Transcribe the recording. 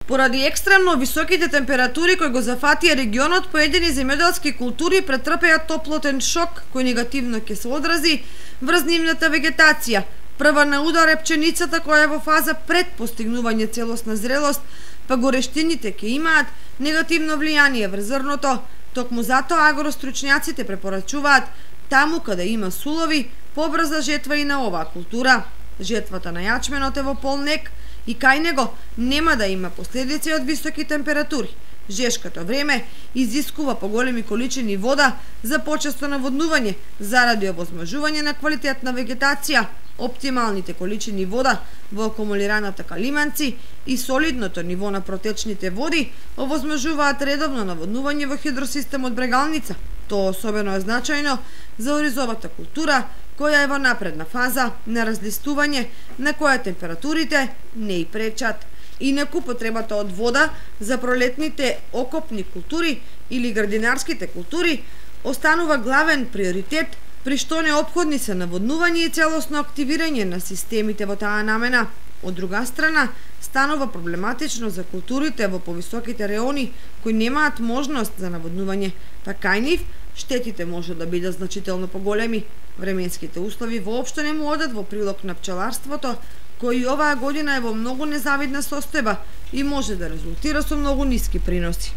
Поради екстремно високите температури кои го зафатија регионот, поедини земјоделски култури претрпеа топлотен шок кој негативно ќе се одрази врз нивната вегетација. Прва на удар е пченицата која е во фаза пред постигнување целосна зрелост, па горештините ќе имаат негативно влијание врз зрното. Токму затоа агростручњаците препорачуваат таму каде има сулови, побрза жетва и на оваа култура. Жетвата на јачменот е во полнек и кај него нема да има последици од високи температури. Жешкото време изискува поголеми количини вода за почесто наводнување заради овозможување на квалитетна вегетација. Оптималните количини вода во акумулираната калиманци и солидното ниво на протечните води овозможуваат редовно наводнување во хидросистемот Брегалница. Тоа особено е значајно за оризовата култура, која е во напредна фаза на разлистување, на која температурите не и пречат. Инаку потребата од вода за пролетните окопни култури или градинарските култури останува главен приоритет, при што неопходни се наводнување и целосно активирање на системите во таа намена. Од друга страна, станува проблематично за културите во повисоките реони кои немаат можност за наводнување, па кај нив штетите може да бидат значително поголеми. Временските услови воопшто не му одат во прилог на пчеларството, кој оваа година е во многу незавидна состојба и може да резултира со многу ниски приноси.